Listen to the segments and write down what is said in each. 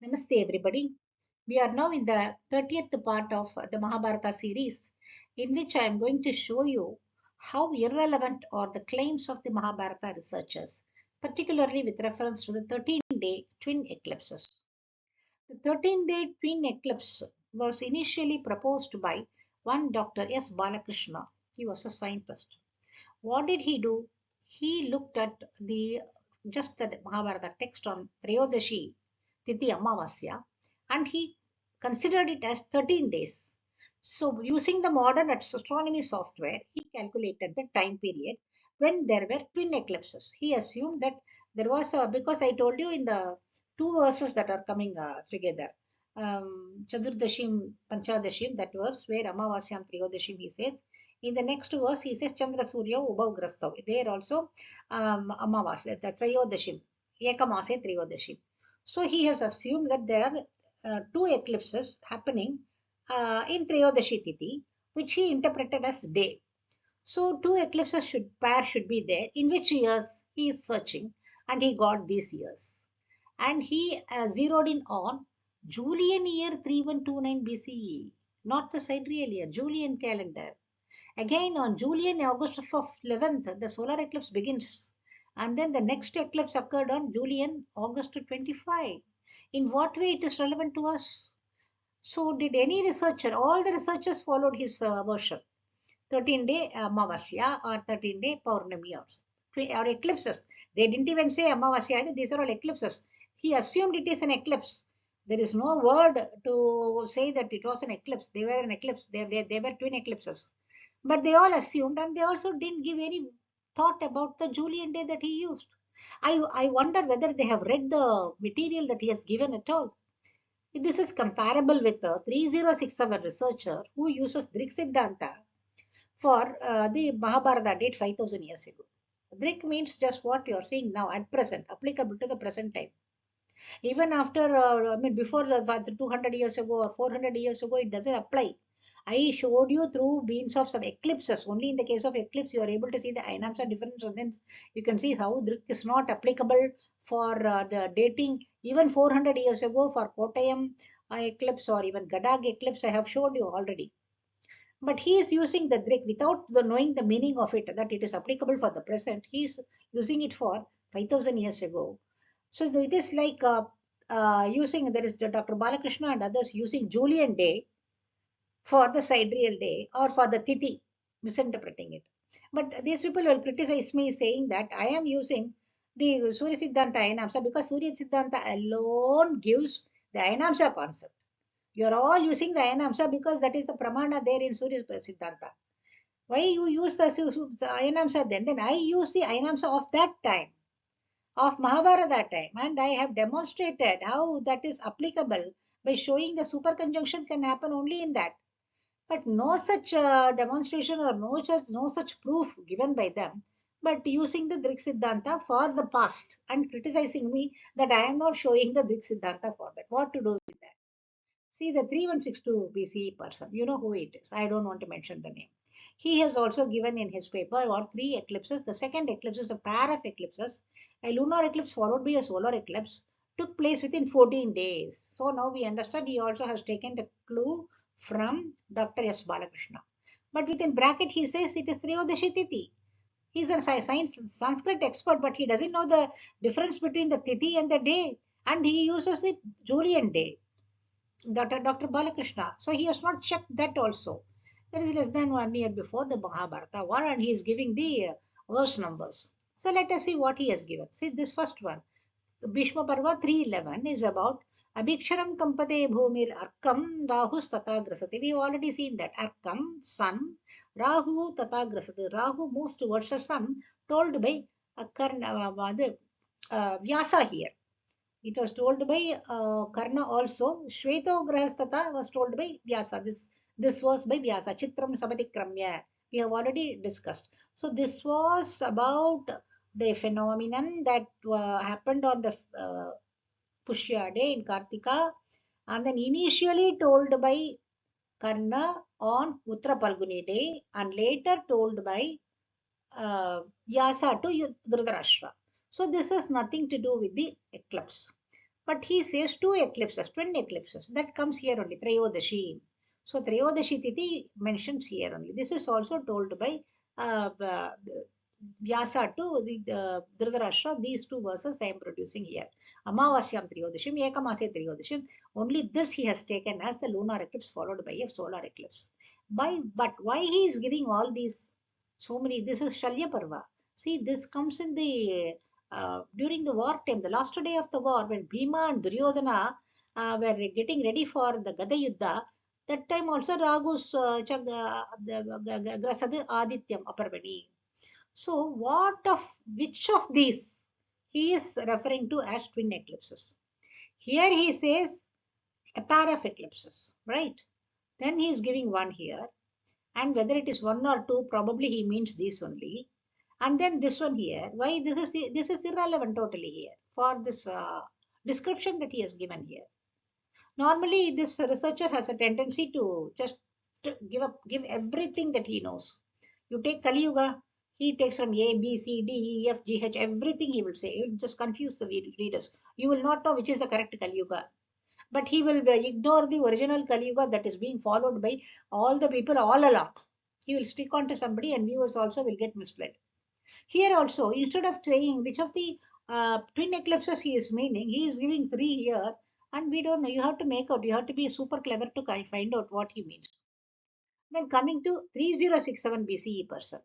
Namaste everybody. We are now in the 30th part of the Mahabharata series, in which I am going to show you how irrelevant are the claims of the Mahabharata researchers, particularly with reference to the 13-day twin eclipses. The 13-day twin eclipse was initially proposed by one Dr. S. Balakrishna. He was a scientist. What did he do? He looked at the Mahabharata text on Trayodashi, tithi Amavasya, and he considered it as 13 days. So, using the modern astronomy software, he calculated the time period when there were twin eclipses. He assumed that there was because I told you in the two verses that are coming together. Chadurdashim, Panchadashim, that verse where Amavasya and Triyodashim he says. In the next verse, he says Chandra Surya Ubhav Grastav. There also Amavasya, the Trayodashim, Ekamase Triyodashim. So he has assumed that there are two eclipses happening in Trayodashi Tithi, which he interpreted as day. So two eclipses should be there. In which years he is searching, and he got these years, and he zeroed in on Julian year 3129 BCE, not the sidereal year, Julian calendar. Again, on Julian August of 11th, the solar eclipse begins. And then the next eclipse occurred on Julian August 25. In what way it is relevant to us? So, did any researcher, all the researchers followed his version. 13-day Amavasya or 13-day Pournami or eclipses. They didn't even say Amavasya, these are all eclipses. He assumed it is an eclipse. There is no word to say that it was an eclipse. They were an eclipse. They were twin eclipses. But they all assumed, and they also didn't give any thought about the Julian day that he used. I wonder whether they have read the material that he has given at all. This is comparable with the 3067 researcher who uses Drik Siddhanta for the Mahabharata date 5000 years ago. Drik means just what you are seeing now at present, applicable to the present time. Even after, before the 200 years ago or 400 years ago, it doesn't apply. I showed you through means of some eclipses. Only in the case of eclipse, you are able to see the Ainamsa difference, and then you can see how Drik is not applicable for the dating. Even 400 years ago for Kottayam eclipse or even Gadag eclipse, I have showed you already. But he is using the Drik without knowing the meaning of it, that it is applicable for the present. He is using it for 5000 years ago. So it is like using, there is Dr. Balakrishna and others using Julian day for the sidereal day or for the tithi, misinterpreting it. But these people will criticize me saying that I am using the Surya Siddhanta Ainamsa because Surya Siddhanta alone gives the Ainamsa concept. You are all using the Ainamsa because that is the pramana there in Surya Siddhanta. Why you use the Ainamsa then? Then I use the Ainamsa of that time, of Mahabharata time, and I have demonstrated how that is applicable by showing the super conjunction can happen only in that. But no such demonstration or no such proof given by them, but using the Drik Siddhanta for the past and criticizing me that I am not showing the Drik Siddhanta for that. What to do with that? See the 3162 BCE person, you know who it is. I don't want to mention the name. He has also given in his paper or three eclipses. The second eclipse is a pair of eclipses. A lunar eclipse followed by a solar eclipse took place within 14 days. So now we understand he also has taken the clue from Dr. S. Balakrishna. But within bracket he says it is Trayodashi Tithi. He's a science Sanskrit expert, but he doesn't know the difference between the Tithi and the day. And he uses the Julian day. Dr. Balakrishna. So he has not checked that also. That is less than 1 year before the Mahabharata war, and he is giving the verse numbers. So let us see what he has given. See this first one. Bhishma Parva 3:11 is about Abhiksharam Kampate Bhumir Arkam Rahus Tata Grasati. We have already seen that. Arkam, sun, Rahu Tata Grasati. Rahu moves towards the sun, told by Vyasa here. It was told by Karna also. Shveto Grahastata was told by Vyasa. This was by Vyasa. Chitram Sabatikramya. We have already discussed. So this was about the phenomenon that happened on the Pushya day in Kartika, and then initially told by Karna on Uttra Palguni day, and later told by Vyasa to Dhritarashtra. So this has nothing to do with the eclipse. But he says two eclipses, twin eclipses. That comes here only, Trayodashi. So Trayodashi Tithi mentions here only. This is also told by Vyasa to Dhritarashtra. These two verses I am producing here. Amavasyam Triyodashim, Ekamasya Triyodashim. Only this he has taken as the lunar eclipse followed by a solar eclipse. But why he is giving all these so many? This is Shalya Parva. See, this comes in the during the war time, the last day of the war, when Bhima and Duryodhana were getting ready for the Gada Yuddha, that time also Ragu's Grasad Adityam Aparvani. So, which of these he is referring to as twin eclipses? Here he says a pair of eclipses, right? Then he is giving one here, and whether it is one or two, probably he means these only. And then this one here, why this is irrelevant totally here for this description that he has given here. Normally, this researcher has a tendency to just give everything that he knows. You take Kali Yuga, he takes from A, B, C, D, E, F, G, H, everything he will say. He will just confuse the readers. You will not know which is the correct Kali Yuga. But he will ignore the original Kali Yuga that is being followed by all the people all along. He will stick on to somebody and viewers also will get misled. Here also, instead of saying which of the twin eclipses he is meaning, he is giving three here, and we don't know. You have to make out. You have to be super clever to find out what he means. Then coming to 3067 BCE person,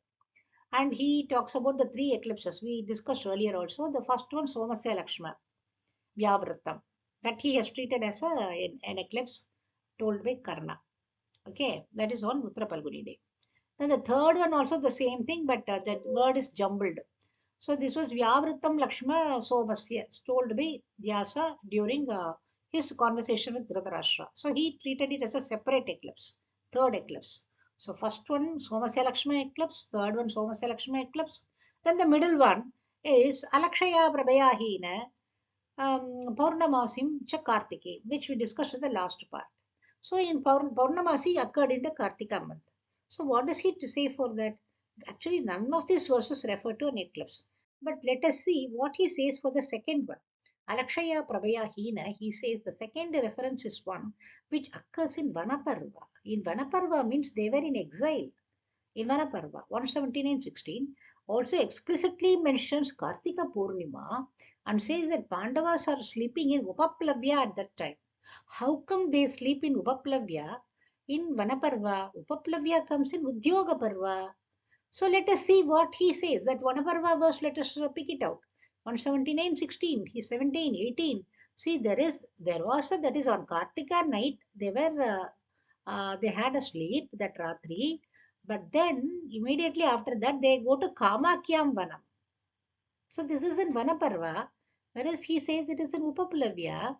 and he talks about the three eclipses we discussed earlier also. The first one, Somasya Lakshma, Vyavratam, that he has treated as an eclipse told by Karna. Okay, that is on Uttara Palguni day. Then the third one also the same thing, but the word is jumbled. So this was Vyavritam Lakshma Somasya, told by Vyasa during his conversation with Dhritarashtra. So he treated it as a separate eclipse, third eclipse. So first one Somasya Lakshma eclipse, third one Somasya Lakshma eclipse. Then the middle one is Alakshaya Prabhayahina Paurnamasim cha Kartike, which we discussed in the last part. So in Paurnamasi occurred in the Kartika month. So what does he to say for that? Actually, none of these verses refer to an eclipse. But let us see what he says for the second one. Alakshaya Prabhaya Hina, he says the second reference is one which occurs in Vanaparva. In Vanaparva means they were in exile. In Vanaparva 179:16 also explicitly mentions Kartika Purnima and says that Pandavas are sleeping in Upapalavya at that time. How come they sleep in Upapalavya? In Vanaparva, Upapalavya comes in Udhyoga Parva. So let us see what he says. That Vanaparva verse, let us pick it out. 179:16, 17, 18. See, there was that is on Kartika night. They had a sleep that Ratri, but then immediately after that they go to Kamakyam Vanam. So this is in Vanaparva, whereas he says it is in Upapalavya.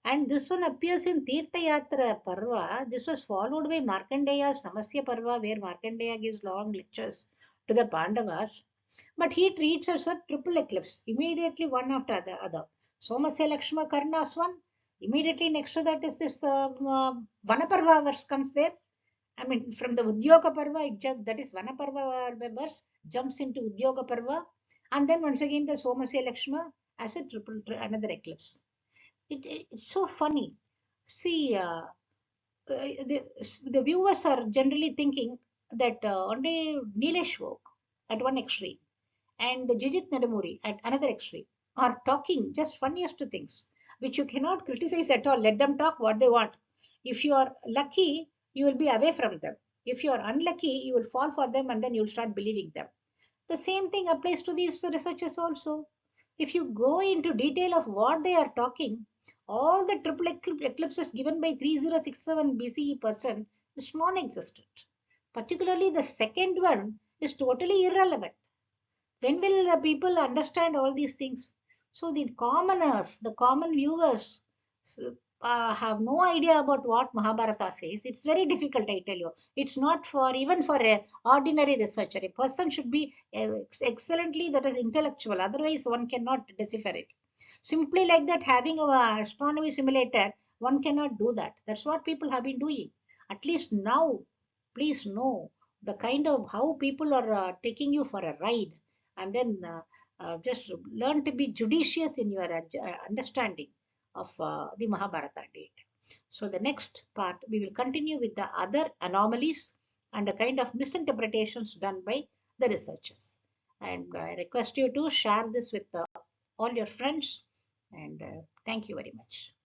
And this one appears in Tirtha Yatra Parva. This was followed by Markandeya's Samasya Parva, where Markandeya gives long lectures to the Pandavas. But he treats as a triple eclipse, immediately one after the other. Somasya Lakshma Karna's one. Immediately next to that is this Vanaparva verse comes there. I mean, from the Udhyoga Parva, that is Vanaparva verse, jumps into Udhyoga Parva. And then once again the Somasya Lakshma as a another eclipse. It's so funny. See, the viewers are generally thinking that only Nilesh Vog at one extreme and Jijit Nadamuri at another extreme are talking just funniest things, which you cannot criticize at all. Let them talk what they want. If you are lucky, you will be away from them. If you are unlucky, you will fall for them and then you will start believing them. The same thing applies to these researchers also. If you go into detail of what they are talking, all the triple eclipses given by 3067 BCE person is non-existent. Particularly the second one is totally irrelevant. When will the people understand all these things? So the commoners, the common viewers have no idea about what Mahabharata says. It's very difficult, I tell you. It's not for even for an ordinary researcher. A person should be excellently, that is, intellectual. Otherwise, one cannot decipher it. Simply like that, having an astronomy simulator, one cannot do that. That's what people have been doing. At least now, please know the kind of how people are taking you for a ride, and then just learn to be judicious in your understanding. of the Mahabharata date. So the next part, we will continue with the other anomalies and the kind of misinterpretations done by the researchers. And I request you to share this with all your friends. And thank you very much.